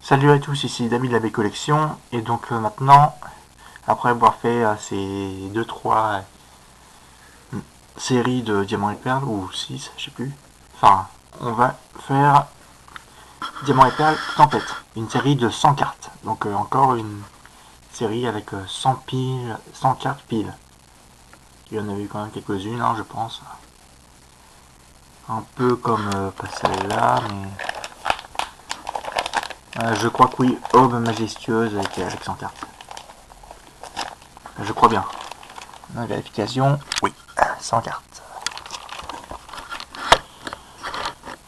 Salut à tous, ici David de la B Collection, et donc maintenant, après avoir fait ces 2-3 séries de Diamants et Perles, ou 6, je sais plus, enfin, on va faire Diamants et Perles Tempête, une série de 100 cartes, donc encore une série avec 100 piles, 100 cartes piles. Il y en avait eu quand même quelques-unes, hein, je pense, un peu comme pas celle-là, mais... je crois que oui, Aube majestueuse avec 100 cartes. Je crois bien. Vérification, oui, 100 cartes.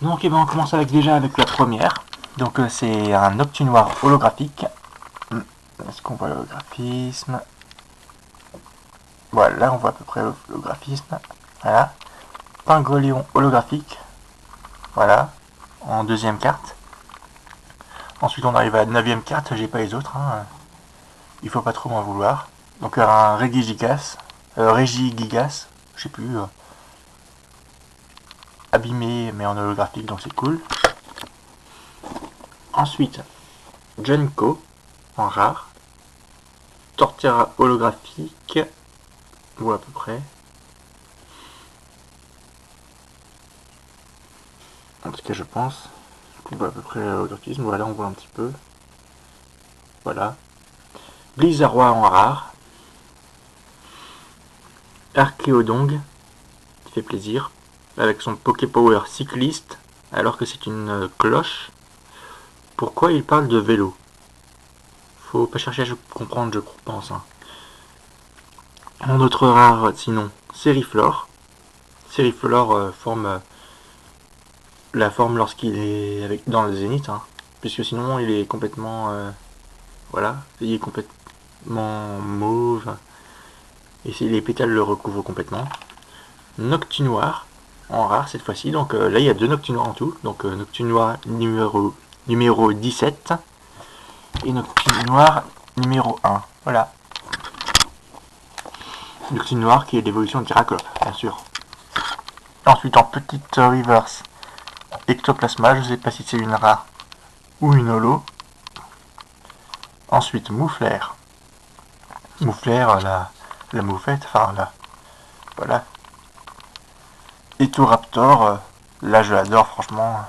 Donc on commence déjà avec la première. Donc c'est un Noctunoir holographique. Est-ce qu'on voit l'holographisme? Voilà, là on voit à peu près l'holographisme. Voilà. Pingoléon holographique. Voilà, en deuxième carte. Ensuite on arrive à la 9ème carte, j'ai pas les autres. Hein. Il faut pas trop m'en vouloir. Donc un Regigigas, Regigigas, je sais plus, abîmé mais en holographique, donc c'est cool. Ensuite, Junko en rare, Torterra holographique, ou à peu près. En tout cas, je pense qu'on voit à peu près l'holographisme. Voilà, on voit un petit peu. Voilà. Blizzarrois en rare. Archéodong, qui fait plaisir, avec son Poképower cycliste, alors que c'est une cloche. Pourquoi il parle de vélo? Faut pas chercher à comprendre, je pense. Hein. En autre rare, sinon, Sériflore. Sériflore forme la forme lorsqu'il est dans le zénith, hein, puisque sinon il est complètement... voilà, il est complètement mauve, et les pétales le recouvrent complètement. Noctunoir, en rare cette fois-ci, donc là il y a 2 Noctunoirs en tout, donc Noctunoir numéro 17, et Noctunoir numéro 1, voilà. Noctunoir qui est l'évolution de Terraclope, bien sûr. Ensuite en petite reverse, Ectoplasma, je ne sais pas si c'est une rare ou une holo. Ensuite Moufleur. Moufleur, la moufette, enfin là, voilà. Etoraptor, là je l'adore franchement.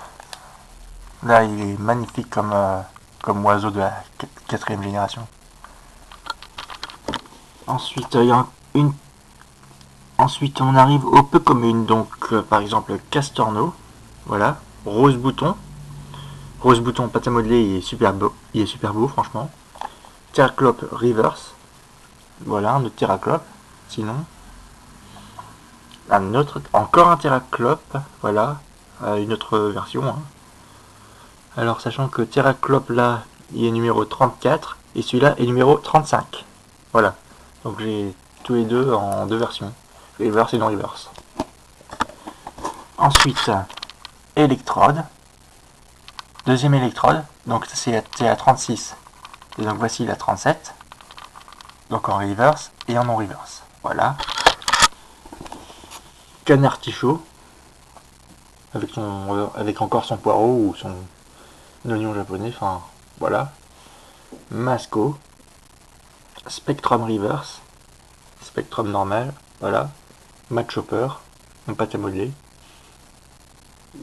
Là il est magnifique comme oiseau de la 4ème génération. Ensuite il y a Ensuite on arrive aux peu communes, donc par exemple Castorno, voilà, Rose Bouton. Rose Bouton pâte à modeler, il est super beau franchement. Terraclope Reverse, voilà un autre Terraclope. Sinon encore un Terraclope, voilà, une autre version. Hein. Alors sachant que Terraclope là, il est numéro 34 et celui-là est numéro 35. Voilà, donc j'ai tous les deux en 2 versions, reverse et non reverse. Ensuite, électrode, deuxième électrode, donc c'est la 36. Et donc voici la 37, donc en reverse et en non reverse. Voilà. Canartichaud, avec encore son poireau ou son oignon japonais, enfin voilà. Masco, Spectrum Reverse, Spectrum normal, voilà. Matchhopper, en pâte à modeler.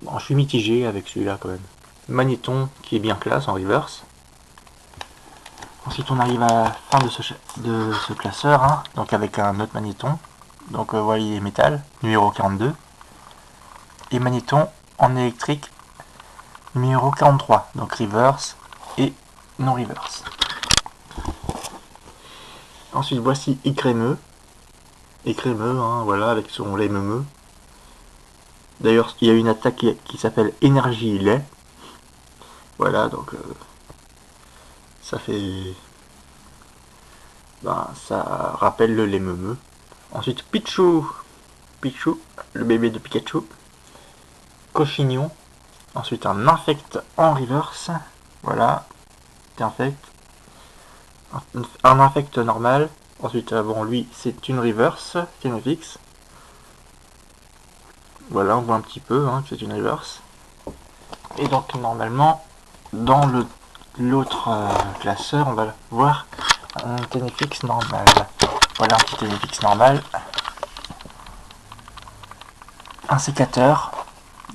Bon, je suis mitigé avec celui-là quand même. Magnéton qui est bien classe en reverse. Ensuite on arrive à la fin de ce classeur, hein, donc avec un autre magnéton. Donc voilà, il est métal, numéro 42. Et magnéton en électrique, numéro 43. Donc reverse et non reverse. Ensuite voici Écrémeux. Écrémeux, hein, voilà, avec son lait meumeux. D'ailleurs il y a une attaque qui s'appelle Énergie lait. Voilà, donc ça fait... Ben, ça rappelle le lait meumeux. Ensuite Pichu, le bébé de Pikachu. Cochignon. Ensuite un infect en reverse. Voilà. Infect. Un infect normal. Ensuite, bon, lui, c'est une reverse. C'est une fixe. Voilà, on voit un petit peu hein, que c'est une reverse. Et donc, normalement, dans le l'autre classeur, on va voir un Ténéfix normal. Voilà un petit Ténéfix normal. Un sécateur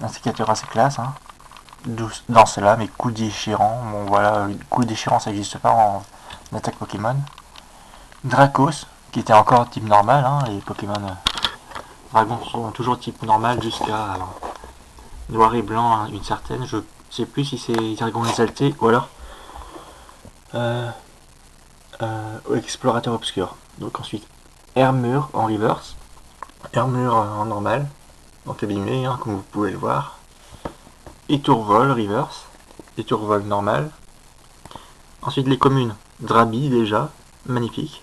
assez classe, hein. Dans cela, mais coup déchirant. Bon voilà, coup déchirant ça n'existe pas en attaque Pokémon. Dracos, qui était encore type normal, hein. Les Pokémon dragons sont toujours type normal jusqu'à noir et blanc, hein, une certaine. Je sais plus si c'est dragon exalté ou alors explorateur obscur. Donc ensuite, Hermure en reverse, Hermure en normal, donc abîmé, hein, comme vous pouvez le voir. Étourvol reverse, Étourvol normal. Ensuite les communes, Drabi déjà, magnifique.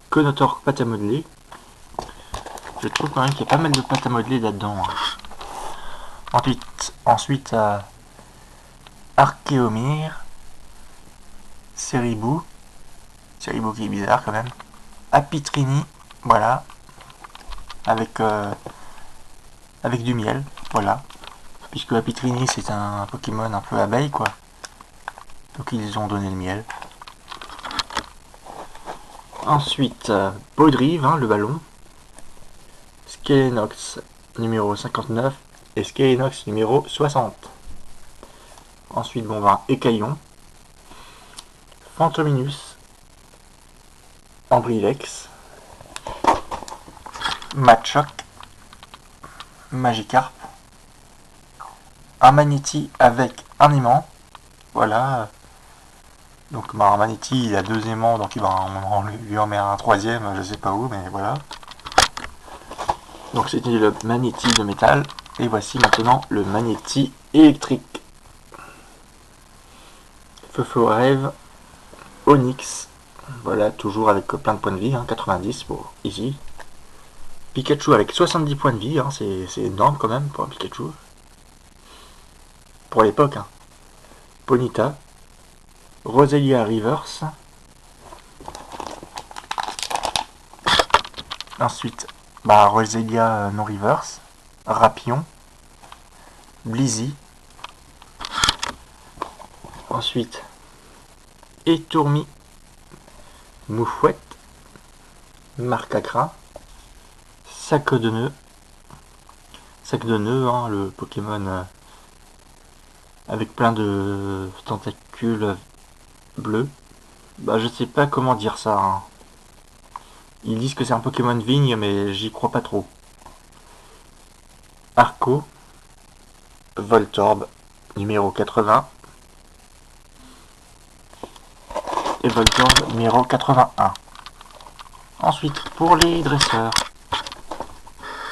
Conotor pâte à modeler. Je trouve quand même qu'il y a pas mal de pâte à modeler là-dedans, hein. Ensuite Archéomir, Ceribou qui est bizarre quand même. Apitrini, voilà, avec du miel, voilà. Puisque Apitrini c'est un Pokémon un peu abeille quoi. Donc ils ont donné le miel. Ensuite, Baudrive, hein, le ballon. Skelenox numéro 59 et Skelenox numéro 60. Ensuite, bon ben, Écaillon. Fantominus. Ambrilex. Machoc. Magikarp. Un Magnéti avec un aimant. Voilà. Donc un Magnéti il a 2 aimants, donc on lui en met un troisième, je sais pas où, mais voilà. Donc c'était le Magnéti de métal. Et voici maintenant le Magnéti électrique. Feu rêve. Onyx. Voilà, toujours avec plein de points de vie, hein, 90 pour easy. Pikachu avec 70 points de vie, hein, c'est énorme quand même pour un Pikachu. Pour l'époque, hein. Ponyta. Roselia Reverse. Ensuite, Roselia non Reverse. Rapion. Blizzy. Ensuite, Étourmi. Moufouette. Marcacra. Sac de nœud. Sac de nœud, hein, le Pokémon avec plein de tentacules bleus. Je sais pas comment dire ça, hein. Ils disent que c'est un Pokémon vigne, mais j'y crois pas trop. Arco. Voltorb numéro 80. Et Voltorb numéro 81. Ensuite, pour les dresseurs,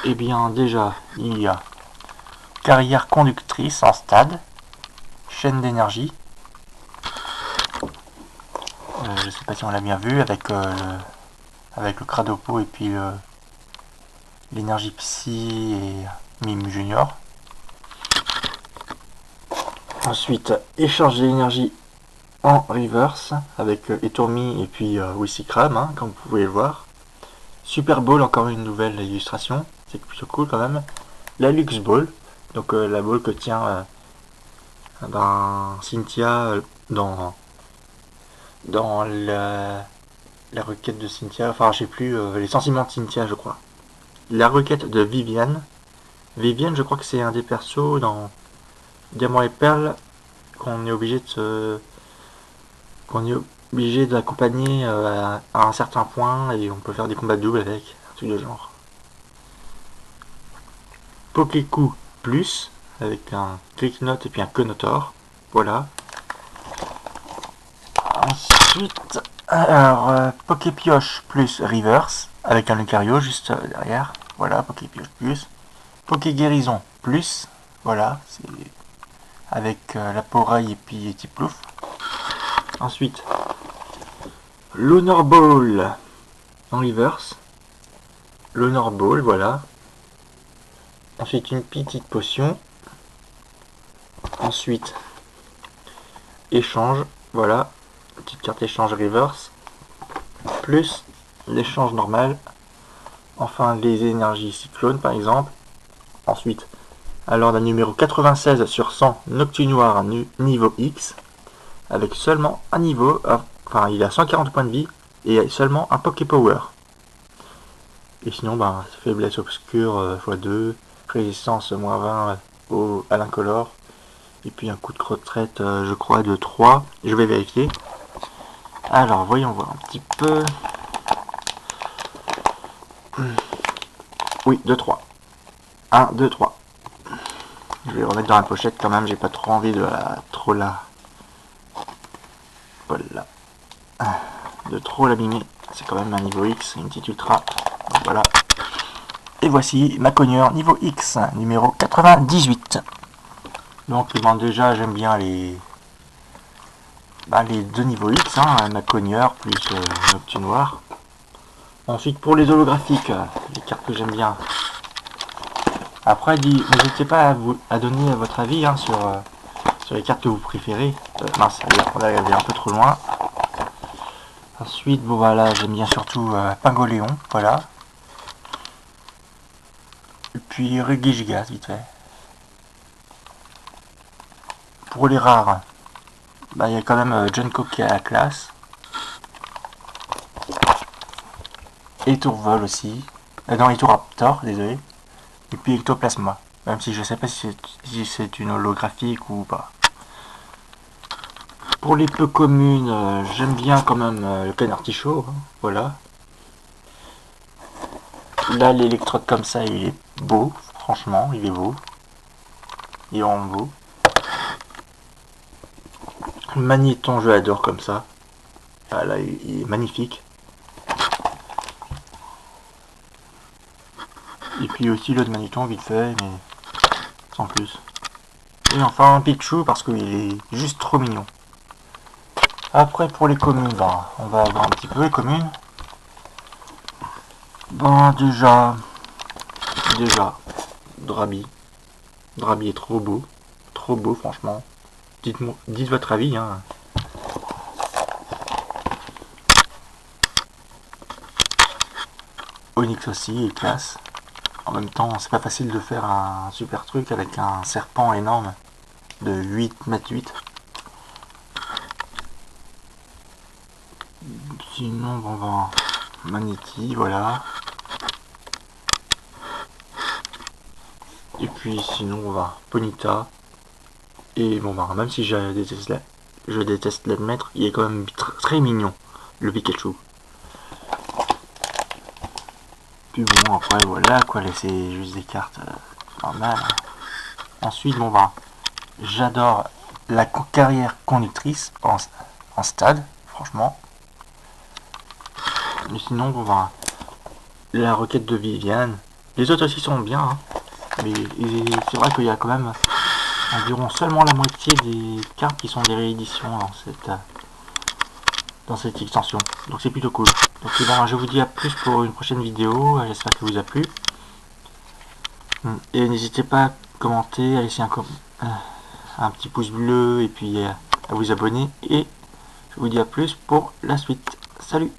eh bien déjà, il y a Carrière conductrice en stade, chaîne d'énergie. Je sais pas si on l'a bien vu avec le Cradopo et puis l'énergie Psy et Mime Junior. Ensuite, échange d'énergie en reverse avec Étourmi et puis Wissikram, hein, comme vous pouvez le voir. Super Ball, encore une nouvelle illustration, c'est plutôt cool quand même. La Lux Ball, donc la ball que tient Cynthia dans la requête de Cynthia, enfin je sais plus, les sentiments de Cynthia je crois. La requête de Viviane. Viviane, je crois que c'est un des persos dans Diamant et Perle qu'on est obligé d'accompagner à un certain point et on peut faire des combats doubles avec, un truc de genre. Pokécoup plus avec un Cricknote et puis un Conotor, voilà. Ensuite, alors Poképioche plus Reverse avec un Lucario juste derrière, voilà, Poképioche plus. Poké-guérison plus, voilà, c'est avec la Poraille et puis Tiplouf. Ensuite, l'Honor Ball en reverse. L'Honor Ball, voilà. Ensuite, une petite potion. Ensuite, échange, voilà. Petite carte échange reverse. Plus l'échange normal. Enfin, les énergies cyclones, par exemple. Ensuite, alors la numéro 96 sur 100, Noctinoir niveau X. avec seulement un niveau, enfin il a 140 points de vie et seulement un Poké Power. Et sinon, ben, faiblesse obscure x2, résistance -20 à l'incolore, et puis un coup de retraite, je crois, de 3. Je vais vérifier. Alors, voyons voir un petit peu. Oui, 2, 3. 1, 2, 3. Je vais le remettre dans la pochette quand même, j'ai pas trop envie de trop la... Voilà. De trop l'abîmer. C'est quand même un niveau X, une petite ultra. Donc voilà. Et voici ma cogneur niveau X, numéro 98. Donc bon, déjà j'aime bien les deux niveaux X, ma cogneur plus Noctu Noir. Ensuite pour les holographiques, les cartes que j'aime bien. Après n'hésitez pas à donner votre avis sur les cartes que vous préférez. Mince, on est allé un peu trop loin. Ensuite, bon voilà, j'aime bien surtout Pingoléon, voilà. Et puis Regigigas, vite fait. Pour les rares, il y a quand même Junko qui a la classe. Et Tourvol aussi. Non, Raptor, désolé. Et puis Ectoplasma. Même si je sais pas si c'est une holographique ou pas. Pour les peu communes, j'aime bien quand même le Canartichaud, voilà. Là, l'électrode comme ça, il est beau, franchement, il est beau. Il est vraiment beau. Le Magnéton, je l'adore comme ça. Ah, là, il est magnifique. Et puis aussi l'autre Magnéton, vite fait, mais sans plus. Et enfin un Pichu, parce qu'il est juste trop mignon. Après, pour les communes, on va avoir un petit peu les communes. Déjà, Drabi. Drabi est trop beau franchement. Dites votre avis, Onyx aussi est classe. En même temps, c'est pas facile de faire un super truc avec un serpent énorme de 8 mètres 8. Sinon, Magnéti, voilà. Et puis sinon, Ponyta. Et même si je déteste l'admettre, il est quand même très mignon, le Pikachu. Puis bon, après voilà quoi, c'est juste des cartes normales. Ensuite, j'adore la carrière conductrice en stade, franchement. Mais sinon, la requête de Viviane. Les autres aussi sont bien, mais c'est vrai qu'il y a quand même environ seulement la moitié des cartes qui sont des rééditions dans cette extension. Donc c'est plutôt cool. Donc je vous dis à plus pour une prochaine vidéo. J'espère que vous a plu. Et n'hésitez pas à commenter, à laisser un petit pouce bleu et puis à vous abonner. Et je vous dis à plus pour la suite. Salut!